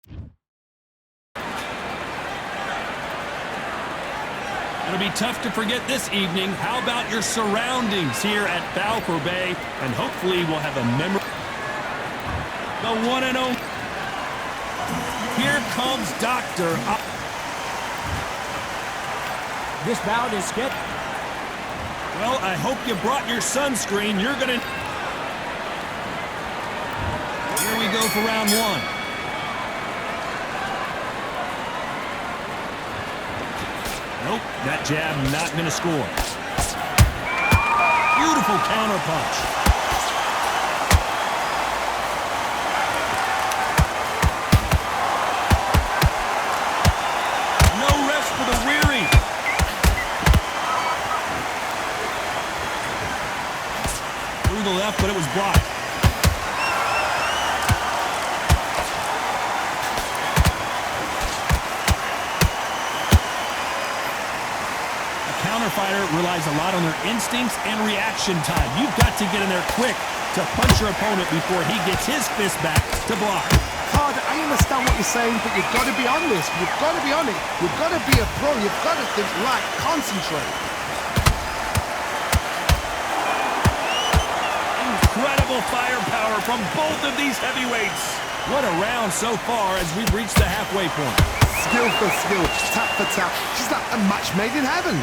It'll be tough to forget this evening. How about your surroundings here at Balfour Bay? And hopefully we'll have a memory. The one and only. Here comes Dr. This bout is skip. Well, I hope you brought your sunscreen. You're going to... Here we go for round one. Nope, that jab not going to score. Beautiful counter punch. No rest for the weary. Through the left, but it was blocked. Fighter relies a lot on their instincts and reaction time. You've got to get in there quick to punch your opponent before he gets his fist back to block. Todd, I understand what you're saying, but you've got to be on this. You've got to be on it. You've got to be a pro. You've got to think right. Concentrate. Incredible firepower from both of these heavyweights. What a round so far as we've reached the halfway point. Skill for skill, tap for tap. Just like a match made in heaven.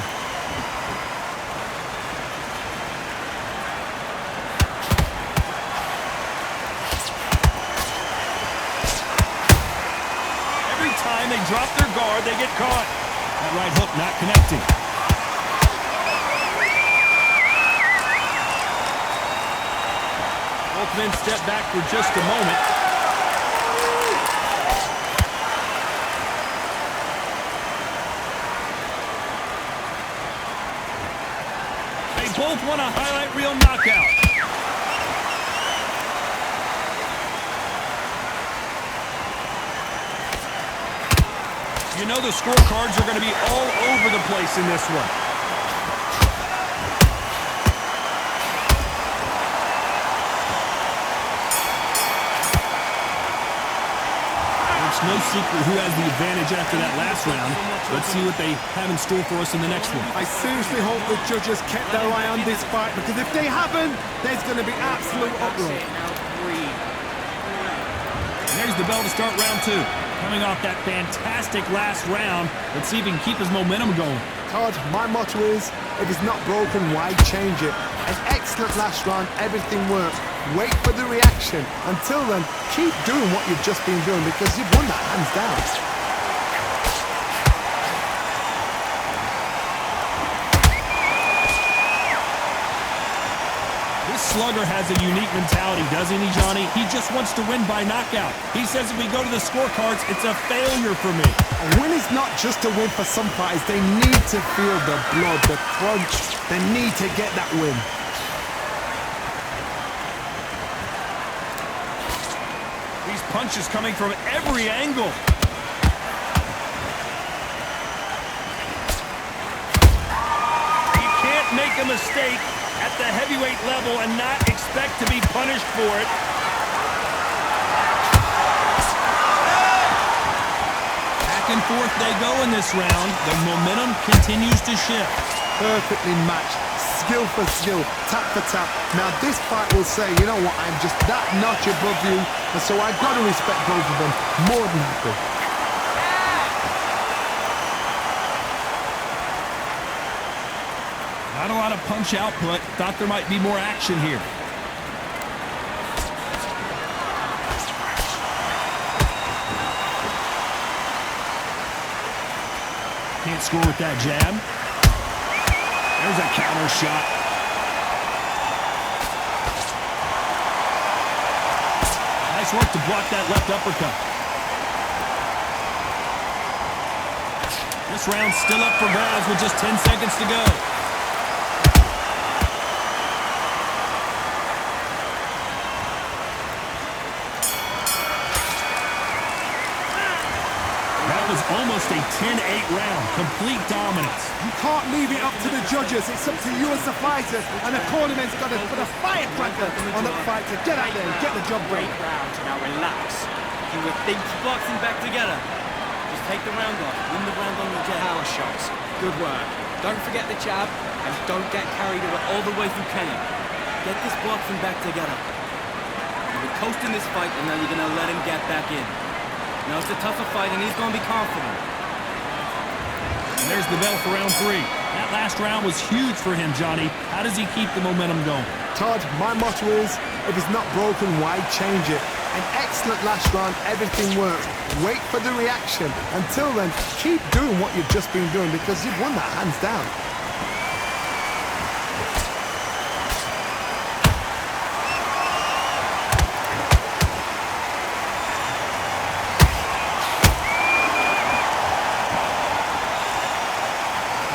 They drop their guard, they get caught. That right hook not connecting. Both men step back for just a moment. They both want a highlight reel knockout. You know the scorecards are going to be all over the place in this one. It's no secret who has the advantage after that last round. Let's see what they have in store for us in the next one. I seriously hope the judges kept their eye on this fight, because if they haven't, there's going to be absolute uproar. And there's the bell to start round two. Coming off that fantastic last round, let's see if he can keep his momentum going. Todd, my motto is, if it's not broken, why change it? An excellent last round, everything worked. Wait for the reaction. Until then, keep doing what you've just been doing, because you've won that hands down. Slugger has a unique mentality, doesn't he, Johnny? He just wants to win by knockout. He says if we go to the scorecards, it's a failure for me. A win is not just a win for some fighters. They need to feel the blood, the crunch. They need to get that win. These punches coming from every angle. You can't make a mistake at the heavyweight level and not expect to be punished for it. Back and forth they go in this round. The momentum continues to shift. Perfectly matched. Skill for skill, tap for tap. Now this fight will say, you know what, I'm just that notch above you, and so I've got to respect both of them. More than happy. Not a lot of punch output. Thought there might be more action here. Can't score with that jab. There's a counter shot. Nice work to block that left uppercut. This round's still up for grabs with just 10 seconds to go. Almost a 10-8 round. Complete dominance. You can't leave it up to the judges. It's up to you as the fighter. And the cornerman's got to put a firecracker on that fight to get out there and get the job done. Great round. Now relax. You would think boxing back together. Just take the round off. Win the round on your jet. Power shots. Good work. Don't forget the jab, and don't get carried away. All the way through camp. Get this boxing back together. You've been coasting this fight, and now you're gonna let him get back in. Now it's a tougher fight, and he's gonna be confident. And there's the bell for round 3. That last round was huge for him, Johnny. How does he keep the momentum going? Todd, my motto is, if it's not broken, why change it? An excellent last round, everything works. Wait for the reaction. Until then, keep doing what you've just been doing because you've won that hands down.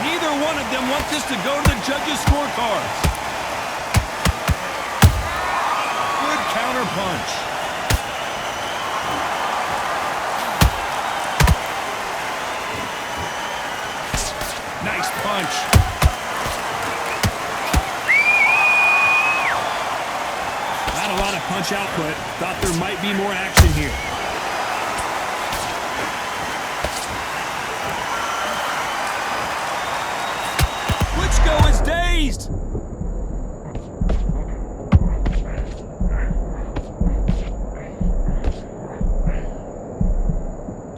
Neither one of them want this to go to the judges' scorecards. Good counter punch. Nice punch. Not a lot of punch output. Thought there might be more action here. Klitschko is dazed.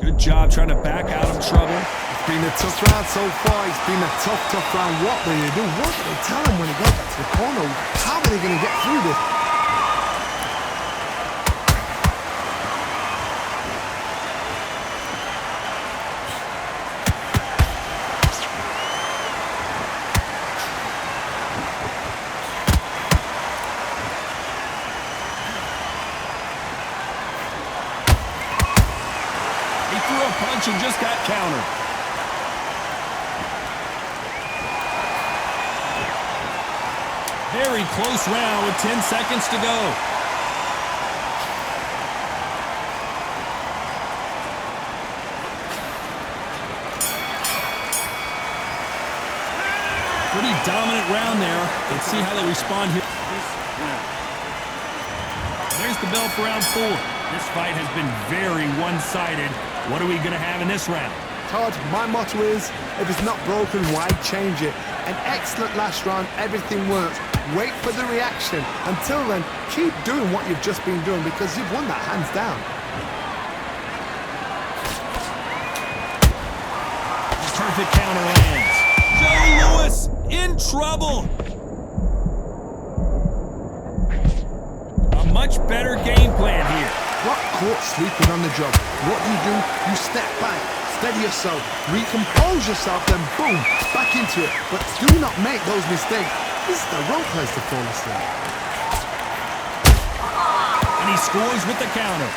Good job trying to back out of trouble. It's been a tough round so far. It's been a tough round. What will you do? What do they tell him when he goes back to the corner? How are they going to get through this? He threw a punch and just got countered. Very close round with 10 seconds to go. Pretty dominant round there. Let's see how they respond here. There's the bell for round 4. This fight has been very one-sided. What are we going to have in this round? Todd, my motto is, if it's not broken, why change it? An excellent last round, everything works. Wait for the reaction. Until then, keep doing what you've just been doing because you've won that hands down. Perfect counter lands. Joe Louis in trouble. A much better game plan here. Got caught sleeping on the job. What do? You step back, steady yourself, recompose yourself, then boom, back into it. But do not make those mistakes. This is the wrong place to fall asleep. And he scores with the counter.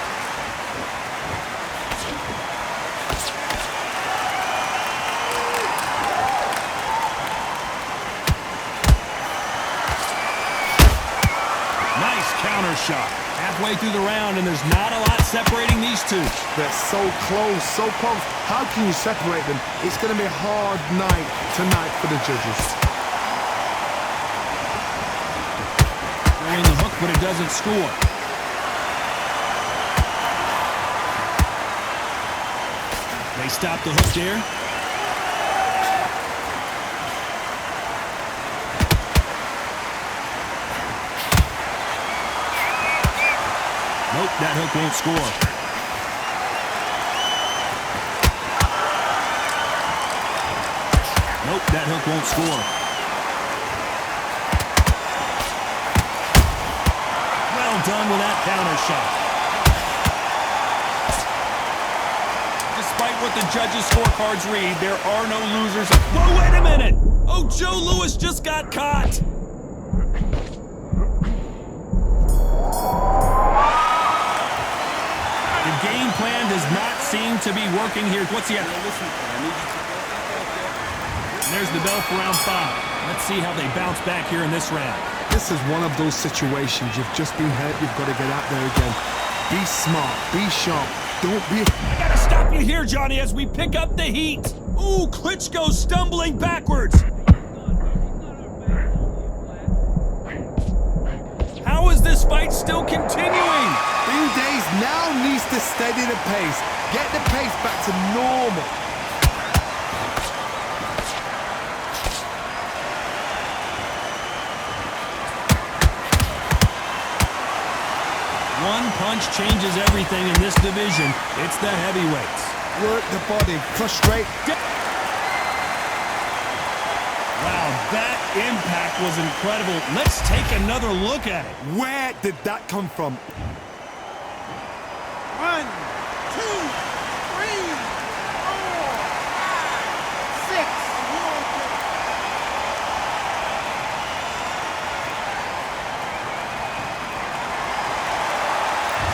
Nice counter shot. Halfway through the round, and there's not a lot separating these two. They're so close, so close. How can you separate them? It's going to be a hard night tonight for the judges. In the hook, but it doesn't score. They stop the hook there. Nope, that hook won't score. Nope, that hook won't score. Well done with that counter shot. Despite what the judges' scorecards read, there are no losers. Whoa, wait a minute! Oh, Joe Louis just got caught! The game plan does not seem to be working here. What's he at? There's the bell for round 5. Let's see how they bounce back here in this round. This is one of those situations. You've just been hurt. You've got to get out there again. Be smart. Be sharp. Don't be... I gotta stop you here, Johnny, as we pick up the heat. Ooh, Klitschko stumbling backwards. How is this fight still continuing? Being dazed now needs to steady the pace. Get the pace back to normal. One punch changes everything in this division. It's the heavyweights. Work the body, frustrate. Wow, that impact was incredible. Let's take another look at it. Where did that come from? 1, 2, 3, 4, 5, 6.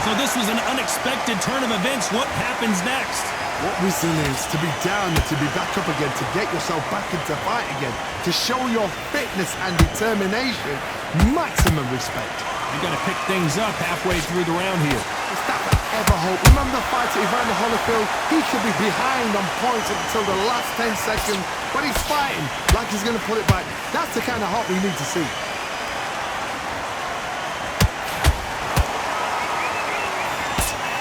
So this was an unexpected turn of events. What happens next? What resilience to be down and to be back up again, to get yourself back into fight again, to show your fitness and determination. Maximum respect. You got to pick things up halfway through the round here. Is that ever hope? Remember the fight at Evander Holyfield? He should be behind on points until the last 10 seconds, but he's fighting like he's going to put it back. That's the kind of hope we need to see.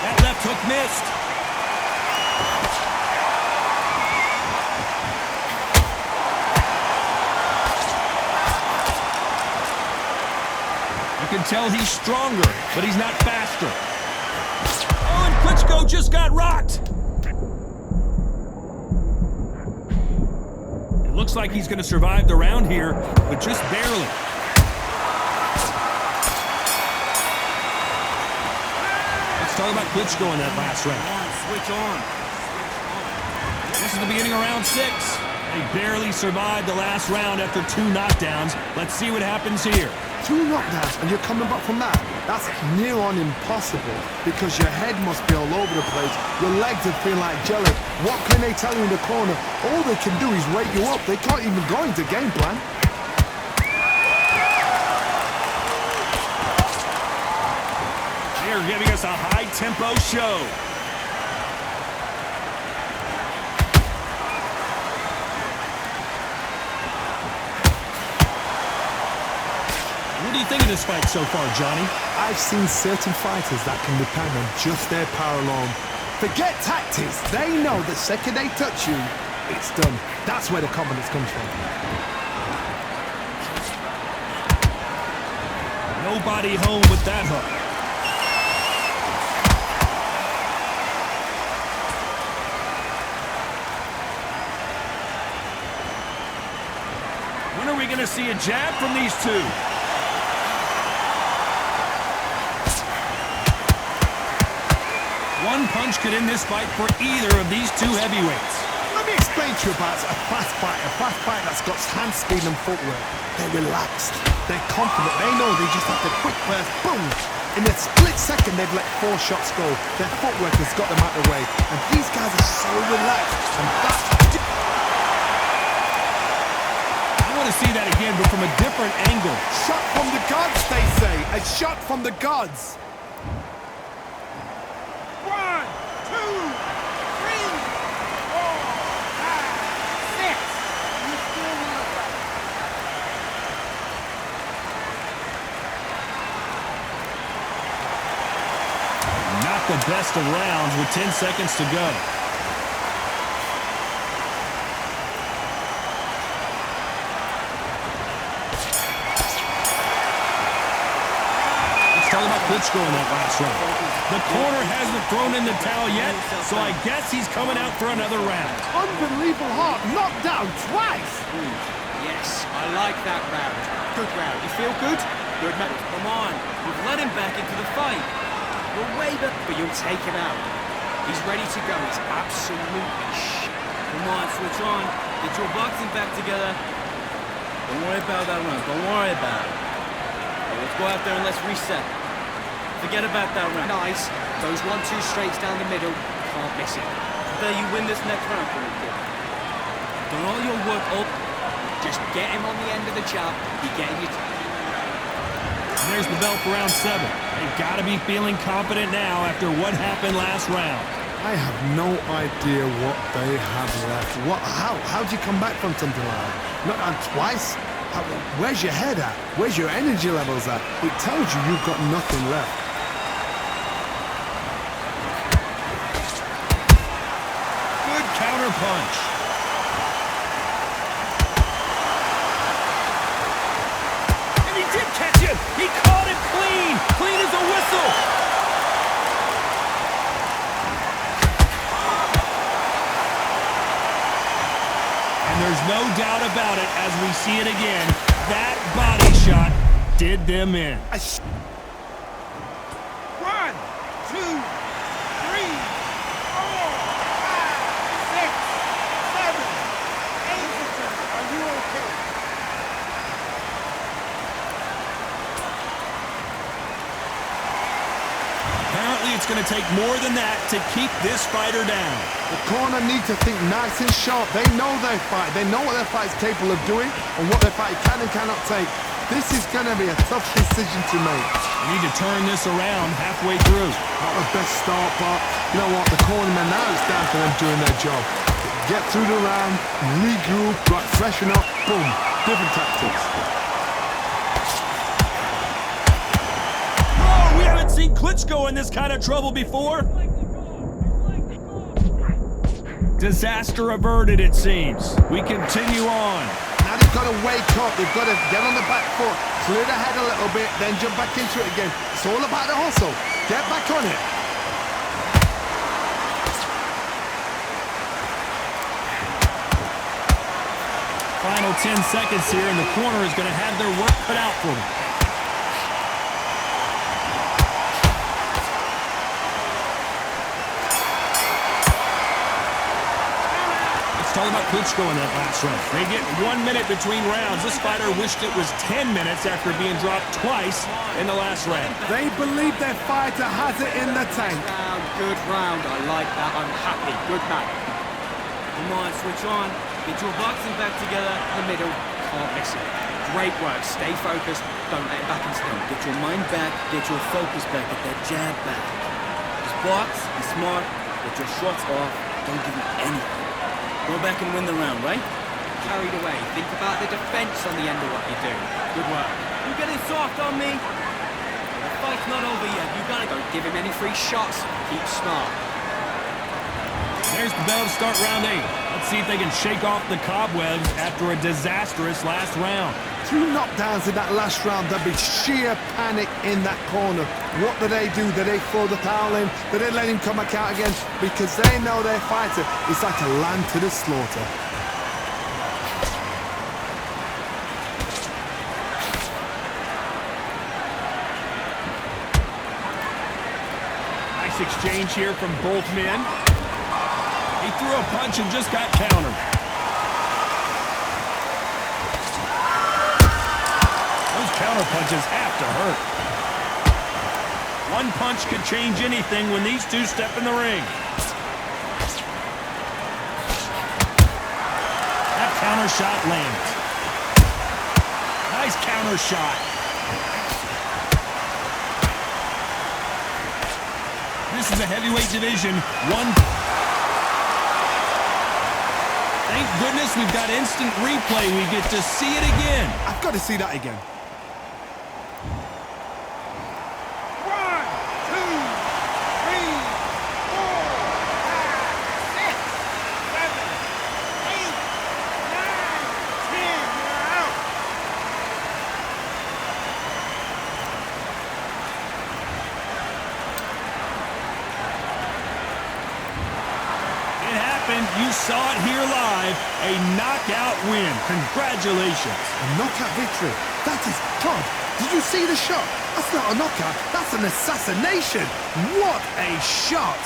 That left hook missed. You can tell he's stronger, but he's not faster. Oh, and Klitschko just got rocked. It looks like he's going to survive the round here, but just barely. Let's talk about Klitschko in that last round. Switch on. This is the beginning of round 6. They barely survived the last round after 2 knockdowns. Let's see what happens here. 2 knockdowns and you're coming back from that. That's near on impossible because your head must be all over the place. Your legs are feeling like jelly. What can they tell you in the corner? All they can do is wake you up. They can't even go into game plan. They're giving us a high-tempo show. What do you think of this fight so far, Johnny? I've seen certain fighters that can depend on just their power alone. Forget tactics. They know the second they touch you, it's done. That's where the confidence comes from. Nobody home with that hook. When are we going to see a jab from these two? One punch could end this fight for either of these 2 heavyweights. Let me explain to you about a fast fight that's got hand speed and footwork. They're relaxed, they're confident, they know they just have to quick burst, boom! In a split second, they've let 4 shots go. Their footwork has got them out of the way. And these guys are so relaxed, and that's... I want to see that again, but from a different angle. Shot from the gods, they say. A shot from the gods. 1, 2, 3, 4, 5, 6. You still want to fight? Not the best of rounds with 10 seconds to go. Let's talk about Klitschko in that last round. The corner hasn't thrown in the towel yet, so I guess he's coming out for another round. Unbelievable heart. Knocked down twice. Yes, I like that round. Good round. You feel good? Good, mate. Come on. We've let him back into the fight. You're way back, but you'll take him out. He's ready to go. He's absolutely Come on, switch on. Get your boxing back together. Don't worry about that round. Don't worry about it. Okay, let's go out there and let's reset. Forget about that round. nice. Those 1-2 straights down the middle. Can't miss it. I bet you win this next round for me, kid. Done all your work. Just get him on the end of the jab. You're getting your... And there's the bell for round 7. They've got to be feeling confident now after what happened last round. I have no idea what they have left. How do you come back from something like that? Not on twice? Where's your head at? Where's your energy levels at? It tells you you've got nothing left. punch. And he did catch it. He caught it clean. Clean as a whistle. And there's no doubt about it as we see it again. That body shot did them in. 1, 2, 3, 4, 5, 6, 7, 8. Are you okay? Apparently it's going to take more than that to keep this fighter down. The corner need to think nice and sharp. They know their fight. They know what their fight is capable of doing and what their fight can and cannot take. This is going to be a tough decision to make. We need to turn this around halfway through. Not the best start, but you know what? The cornermen, now it's down to them doing their job. Get through the round, regroup, right, freshen up, boom. Different tactics. Oh, we haven't seen Klitschko in this kind of trouble before. Disaster averted, it seems. We continue on. Now they've got to wake up. They've got to get on the back foot, clear the head a little bit, then jump back into it again. It's all about the hustle. Get back on it. Final 10 seconds here, and the corner is going to have their work cut out for them. Talk about Klitschko in that last round. They get 1 minute between rounds. This fighter wished it was 10 minutes after being dropped twice in the last round. They believe their fighter has it in the tank. Good round. I like that. I'm happy. Good man. Come on, switch on. Get your boxing back together. The middle. Can't miss it. Great work. Stay focused. Don't let it back and stay. Get your mind back. Get your focus back. Get that jab back. Just box. Be smart. Get your shots off. Don't give me anything. Go back and win the round, right? Carried away. Think about the defense on the end of what you do. Good work. You're getting soft on me. The fight's not over yet. You gotta go. Don't give him any free shots. Keep smart. There's the bell to start round 8. Let's see if they can shake off the cobwebs after a disastrous last round. 2 knockdowns in that last round. There'll be sheer panic in that corner. What do? Do they throw the towel in? Do they let him come back out again? Because they know their fighter is like a lamb to the slaughter. Nice exchange here from both men. He threw a punch and just got countered. Those counter punches have to hurt. One punch could change anything when these two step in the ring. That counter shot lands. Nice counter shot. This is a heavyweight division. Thank goodness we've got instant replay. We get to see it again. I've got to see that again. 1, 2, 3, 4, 5, 6, 7, 8, 9, 10. You're out. It happened. You saw it here live. A knockout win. Congratulations. A knockout victory. That is God. Did you see the shot? That's not a knockout. That's an assassination. What a shot.